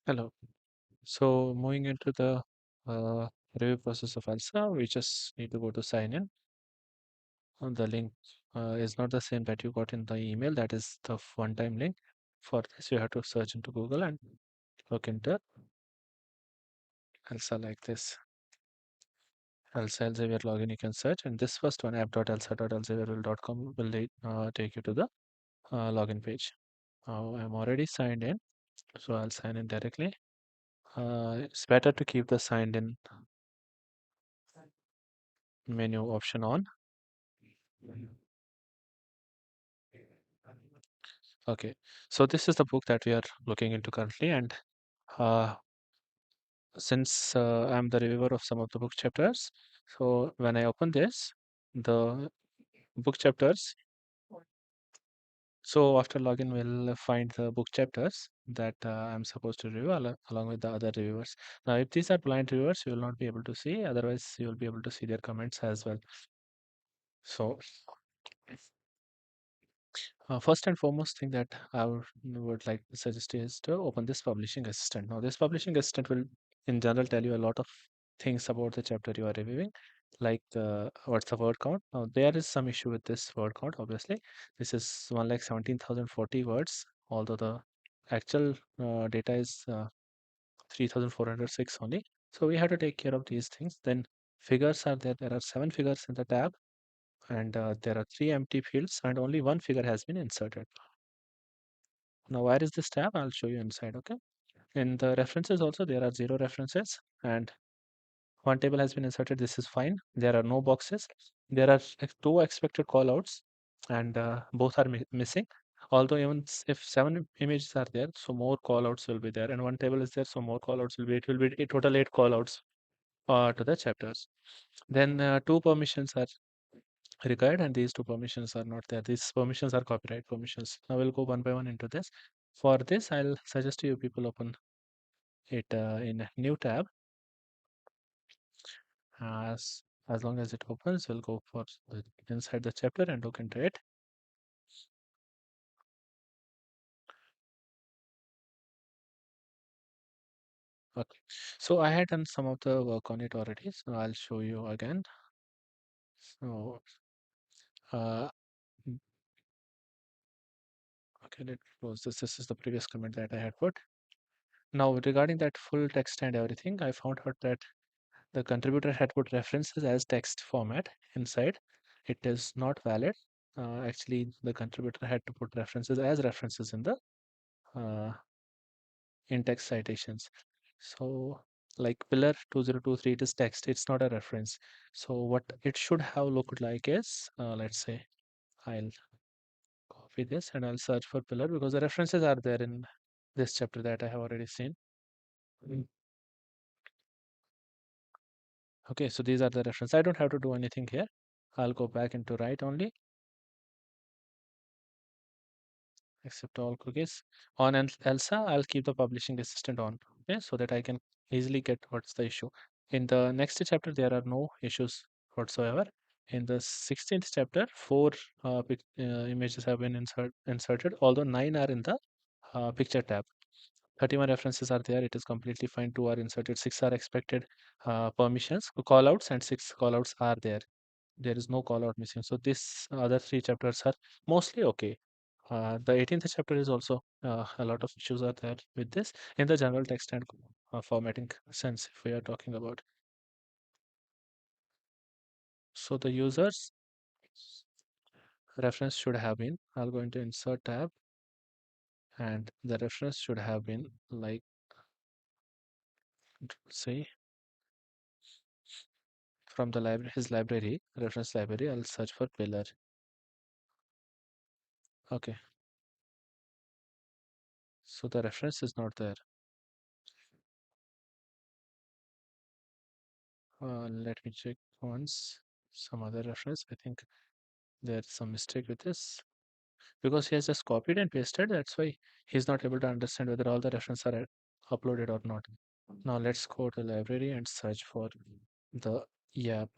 Hello. So moving into the review process of Elsa, we just need to go to sign in. The link is not the same that you got in the email. That is the one-time link. For this, you have to search into Google and look into Elsa like this. Elsa Elsevier login you can search, and this first one app.elsa.elsevier.com will take you to the login page. I'm already signed in, so I'll sign in directly. It's better to keep the signed in menu option on. Okay, so this is the book that we are looking into currently, and uh, since I'm the reviewer of some of the book chapters, so when I open this, the book chapters, so after login, we'll find the book chapters that I'm supposed to review along with the other reviewers. Now, if these are blind reviewers, you will not be able to see, otherwise, you will be able to see their comments as well. So, first and foremost thing that I would like to suggest is to open this publishing assistant. Now, this publishing assistant will, in general, tell you a lot of things about the chapter you are reviewing, like what's the word count. Now, there is some issue with this word count, obviously. This is 1,17,040 words, although the actual data is 3,406 only. So, we have to take care of these things. Then, figures are there. There are 7 figures in the tab, and there are 3 empty fields, and only one figure has been inserted. Now, where is this tab? I'll show you inside, okay? In the references also, there are 0 references and one table has been inserted. This is fine. There are no boxes. There are 2 expected callouts and both are missing. Although even if 7 images are there, so more callouts will be there and one table is there, so more callouts will be, it will be a total 8 callouts to the chapters. Then 2 permissions are required and these 2 permissions are not there. These permissions are copyright permissions. Now we'll go one by one into this. For this, I'll suggest you people open it in a new tab. As long as it opens, we'll go for the inside the chapter and look into it. Okay, so I had done some of the work on it already, so I'll show you again. So uh, mm, okay, let's close this. This is the previous comment that I had put. Now regarding that full text and everything, I found out that the contributor had put references as text format inside. It is not valid. Actually, the contributor had to put references as references in the uh, in-text citations. So like pillar 2023, it is text, it's not a reference. So what it should have looked like is, let's say I'll copy this and I'll search for pillar because the references are there in this chapter that I have already seen. Mm. Okay, so these are the reference. I don't have to do anything here. I'll go back into write only, accept all cookies. On Elsa, I'll keep the publishing assistant on, okay, so that I can easily get what's the issue. In the next chapter, there are no issues whatsoever. In the 16th chapter, 4 images have been inserted, although 9 are in the picture tab. 31 references are there. It is completely fine. 2 are inserted. 6 are expected permissions, callouts, and 6 callouts are there. There is no call out missing. So this other 3 chapters are mostly okay. The 18th chapter is also a lot of issues are there with this in the general text and formatting sense if we are talking about. So the users reference should have been, I'll go into insert tab and the reference should have been like, say from the library, his library, reference library, I'll search for pillar. Okay, so the reference is not there. Let me check once some other reference. I think there's some mistake with this because he has just copied and pasted. That's why he's not able to understand whether all the references are uploaded or not. Now let's go to library and search for the YAP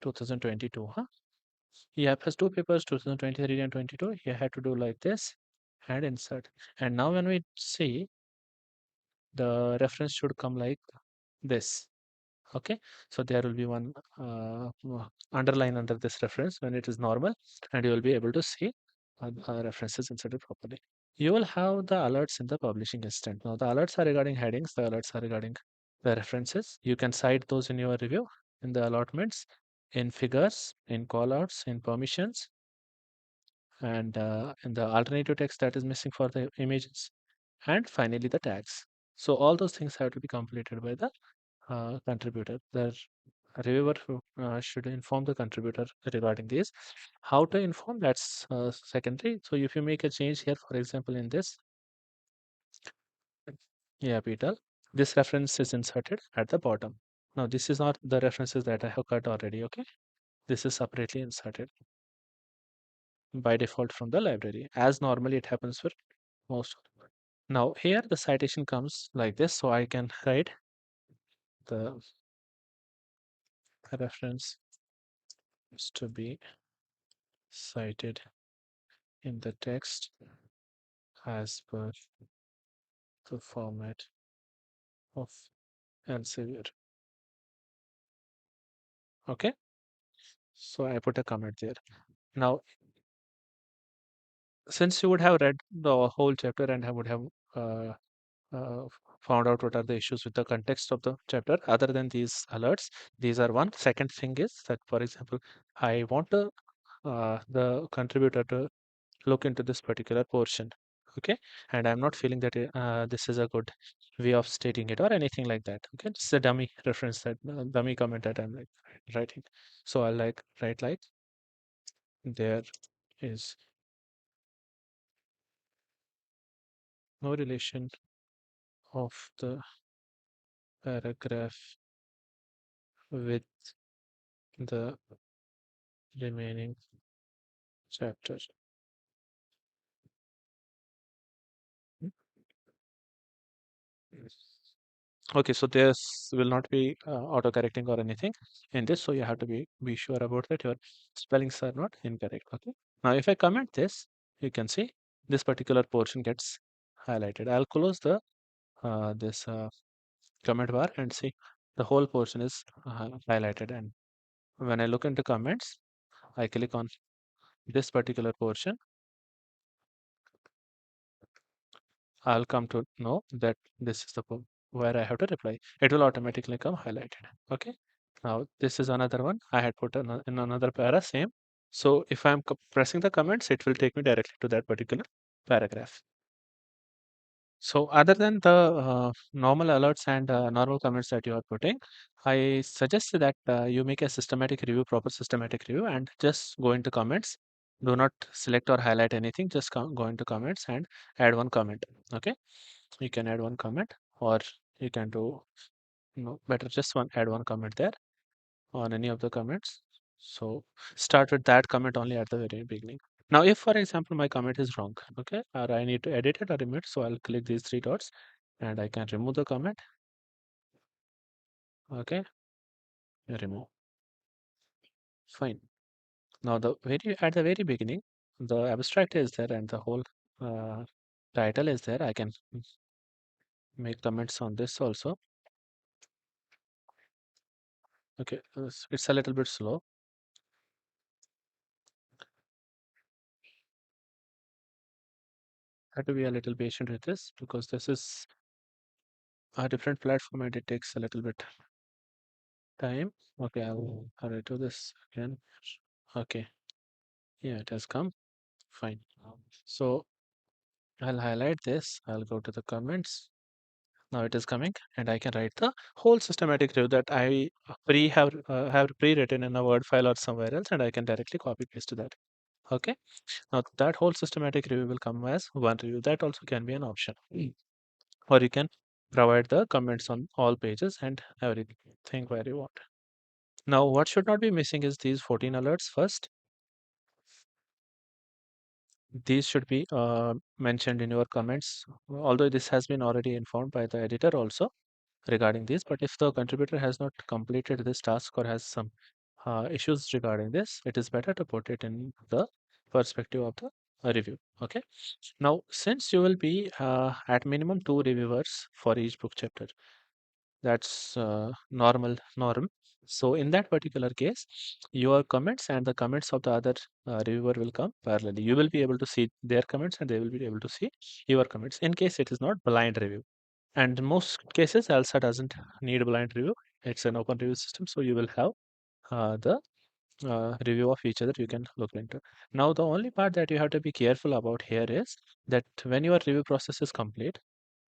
2022. Huh? YAP has 2 papers, 2023 and 22. He had to do like this and insert. And now when we see, the reference should come like this. Okay, so there will be one underline under this reference when it is normal, and you will be able to see references inserted properly. You will have the alerts in the publishing instant. Now the alerts are regarding headings, the alerts are regarding the references. You can cite those in your review, in the allotments, in figures, in callouts, in permissions, and in the alternative text that is missing for the images, and finally the tags. So all those things have to be completed by the contributor. The reviewer should inform the contributor regarding this. How to inform, that's secondary. So if you make a change here, for example, in this, yeah, Peter, this reference is inserted at the bottom. Now this is not the references that I have cut already. Okay, this is separately inserted by default from the library, as normally it happens for most. Now here the citation comes like this, so I can write the reference is to be cited in the text as per the format of Elsevier. Okay, so I put a comment there. Now, since you would have read the whole chapter and I would have uh, uh, found out what are the issues with the context of the chapter, other than these alerts, these are one. Second thing is that, for example, I want the contributor to look into this particular portion. Okay, and I'm not feeling that this is a good way of stating it or anything like that. Okay, it's a dummy reference, that dummy comment that I'm like writing. So I'll like write like, there is no relation of the paragraph with the remaining chapter. Okay, so this will not be auto-correcting or anything in this, so you have to be sure about that your spellings are not incorrect. Okay. Now, if I comment this, you can see this particular portion gets highlighted. I'll close the this comment bar and see the whole portion is highlighted. And when I look into comments, I click on this particular portion, I'll come to know that this is the where I have to reply. It will automatically come highlighted. Okay. Now this is another one. I had put in another para, same. So if I'm pressing the comments, it will take me directly to that particular paragraph. So other than the normal alerts and normal comments that you are putting, I suggest that you make a systematic review, proper systematic review, and just go into comments. Do not select or highlight anything. Just go into comments and add one comment. Okay, you can add one comment, or you can do, better just add one comment there on any of the comments. So start with that comment only at the very beginning. Now, if for example my comment is wrong, okay, or I need to edit it or remove it, so I'll click these three dots and I can remove the comment. Okay, remove. Fine. Now the very at the very beginning, the abstract is there and the whole uh, title is there. I can make comments on this also. Okay, it's a little bit slow. Have to be a little patient with this because this is a different platform and it takes a little bit time. Okay, I'll do this again. Okay, yeah, it has come. Fine. So I'll highlight this. I'll go to the comments. Now it is coming, and I can write the whole systematic review that I have pre-written in a Word file or somewhere else, and I can directly copy paste that. Okay. Now that whole systematic review will come as one review. That also can be an option. Or you can provide the comments on all pages and everything where you want. Now, what should not be missing is these 14 alerts first. These should be mentioned in your comments, although this has been already informed by the editor also regarding this. But if the contributor has not completed this task or has some issues regarding this, it is better to put it in the perspective of the a review. Okay. Now, since you will be at minimum two reviewers for each book chapter, that's norm. So in that particular case, your comments and the comments of the other reviewer will come parallelly. You will be able to see their comments and they will be able to see your comments in case it is not blind review. And in most cases, ELSA doesn't need a blind review. It's an open review system, so you will have the review of each other you can look into. Now, the only part that you have to be careful about here is that when your review process is complete,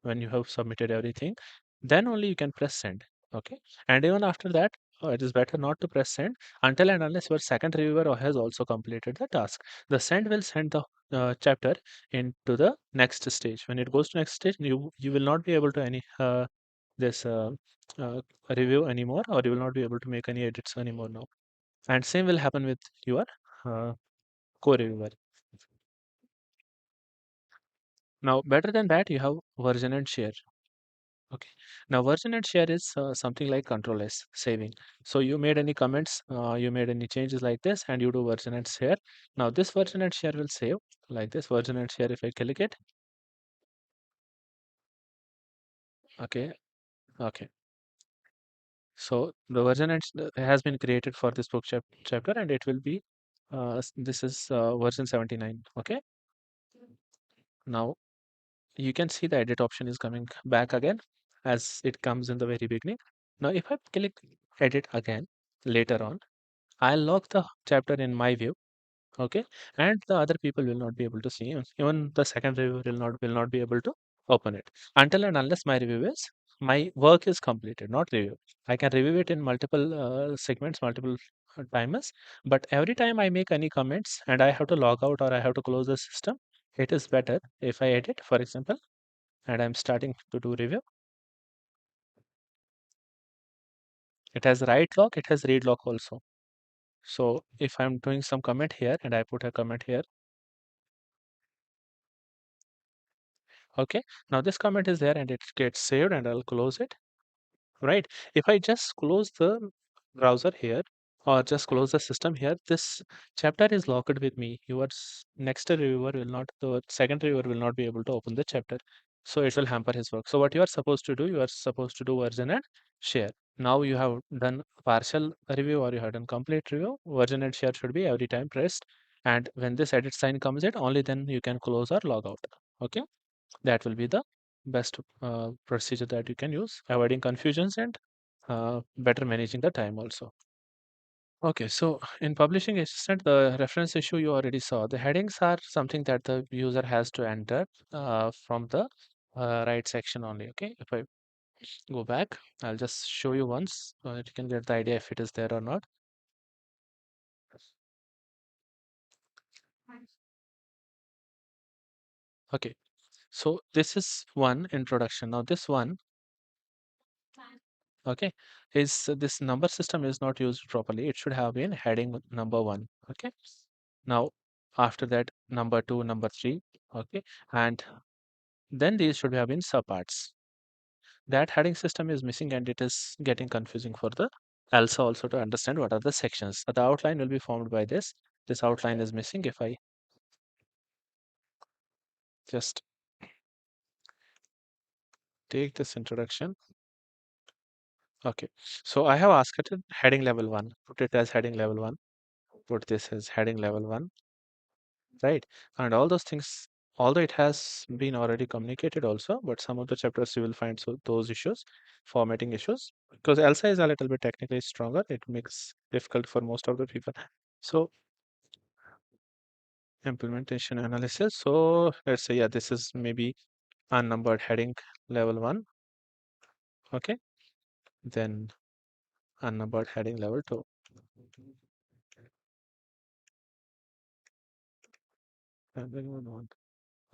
when you have submitted everything, then only you can press send. Okay. And even after that, it is better not to press send until and unless your second reviewer has also completed the task. The send will send the chapter into the next stage. When it goes to next stage, you will not be able to any this uh, review anymore, or you will not be able to make any edits anymore now. And same will happen with your uh, co-reviewer. Now, better than that, you have version and share. Okay. Now, version and share is something like control S, saving. So you made any comments, you made any changes like this, and you do version and share. Now, this version and share will save like this version and share. If I click it, okay, okay. So the version and has been created for this book chapter, and it will be this is version 79. Okay. Now you can see the edit option is coming back again as it comes in the very beginning. Now, if I click edit again later on, I'll lock the chapter in my view, okay, and the other people will not be able to see. Even the second review will not be able to open it until and unless my work is completed, not review. I can review it in multiple segments, multiple timers, but every time I make any comments and I have to log out or I have to close the system, it is better if I edit, for example, and I'm starting to do review. It has write lock, it has read lock also. So if I'm doing some comment here and I put a comment here, okay, now this comment is there and it gets saved and I'll close it, right? If I just close the browser here or just close the system here, this chapter is locked with me. Your next reviewer will not, the second reviewer will not be able to open the chapter. So it will hamper his work. So what you are supposed to do, you are supposed to do version and share. Now you have done partial review or you have done complete review. Version and share should be every time pressed. And when this edit sign comes in, only then you can close or log out. Okay. That will be the best procedure that you can use, avoiding confusions and better managing the time also. Okay, so in publishing assistant, the reference issue you already saw. The headings are something that the user has to enter from the right section only. Okay, if I go back, I'll just show you once so that you can get the idea if it is there or not. Okay, so this is one introduction. Now this one, okay, is this number system is not used properly. It should have been heading number one. Okay, now after that number two, number three. Okay, and then these should have been subparts. That heading system is missing and it is getting confusing for the ELSA also to understand what are the sections. The outline will be formed by this. This outline is missing. If I just take this introduction. Okay, so I have asked it heading level one. Put it as heading level one. Put this as heading level one, right? And all those things, although it has been already communicated also, but some of the chapters you will find those issues, formatting issues, because ELSA is a little bit technically stronger. It makes difficult for most of the people. So implementation analysis. So let's say, yeah, this is maybe unnumbered heading level one. Okay. Then unnumbered heading level two. And then one.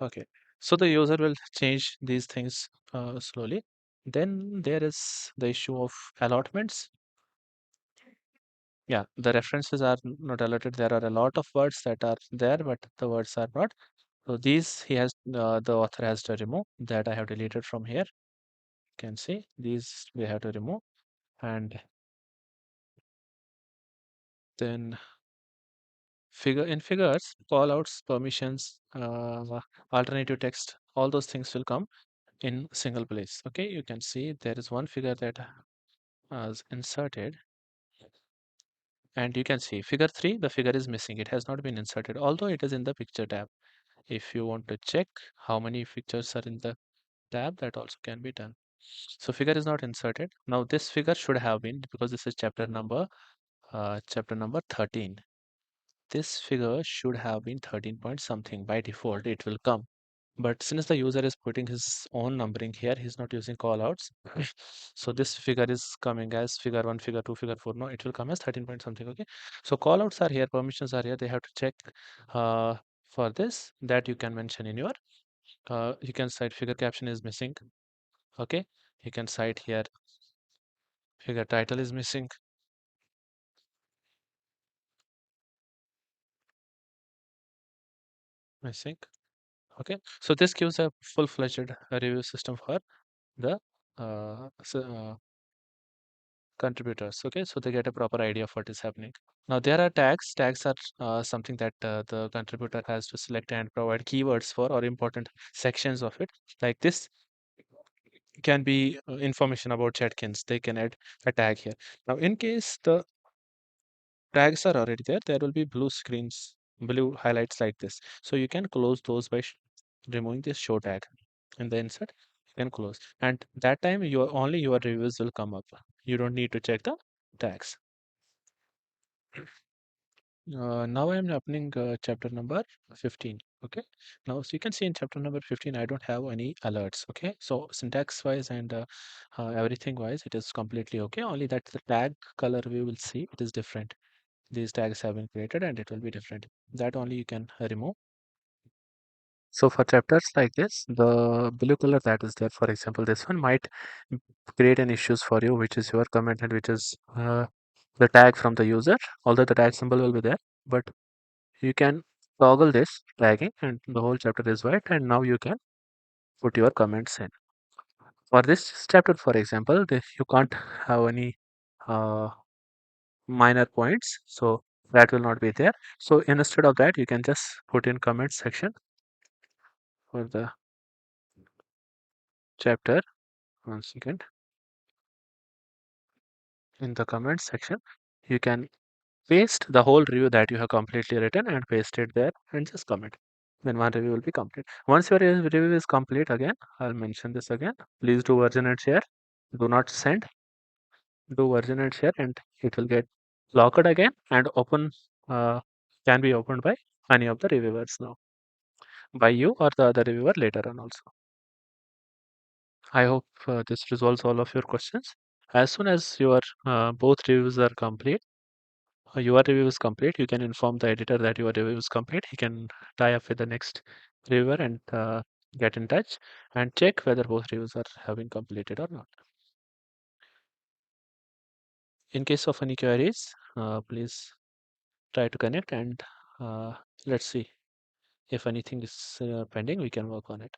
Okay. So the user will change these things slowly. Then there is the issue of allotments. Yeah, the references are not allotted. There are a lot of words that are there, but the words are not. So these the author has to remove that I have deleted from here. You can see these we have to remove. And then Figure in figures, callouts, permissions, alternative text, all those things will come in single place. Okay, you can see there is one figure that was inserted, and you can see figure 3, the figure is missing. It has not been inserted, although it is in the picture tab. If you want to check how many pictures are in the tab, that also can be done. So figure is not inserted. Now this figure should have been, because this is chapter number 13. This figure should have been 13 point something. By default it will come, but since the user is putting his own numbering here, he's not using callouts. So this figure is coming as figure 1, figure 2, figure 4. No, it will come as 13 point something. Okay, so callouts are here, permissions are here. They have to check uh, for this, that you can mention in your you can cite figure caption is missing. Okay, you can cite here figure title is missing. Okay, so this gives a full-fledged review system for the contributors. Okay, so they get a proper idea of what is happening. Now there are tags. Tags are something that the contributor has to select and provide keywords for, or important sections of it. Like this can be information about Jetkins. They can add a tag here. Now in case the tags are already there, there will be blue screens, blue highlights like this. So you can close those by removing this show tag in the insert. You can close, and that time only your reviews will come up. You don't need to check the tags. Now I am opening chapter number 15. Okay. Now, so you can see in chapter number 15, I don't have any alerts. Okay. So syntax wise and everything wise, it is completely okay. Only that the tag color we will see, it is different. These tags have been created and it will be different. That only you can remove. So for chapters like this, the blue color that is there, for example, this one might create an issues for you, which is your comment and which is the tag from the user, although the tag symbol will be there, but you can toggle this tagging and the whole chapter is white, and now you can put your comments in. For this chapter, for example, you can't have any uh, minor points, so that will not be there. So instead of that, you can just put in comment section for the chapter. One second. In the comments section, you can paste the whole review that you have completely written and paste it there and just comment. Then one review will be complete. Once your review is complete, again, I'll mention this again. Please do version and share. Do not send. Do version and share, and it will get locked again and open. Can be opened by any of the reviewers now, by you or the other reviewer later on also. I hope this resolves all of your questions. As soon as your both reviews are complete, your review is complete, you can inform the editor that your review is complete. He can tie up with the next reviewer and get in touch and check whether both reviews are have been completed or not. In case of any queries, please try to connect, and let's see if anything is pending, we can work on it.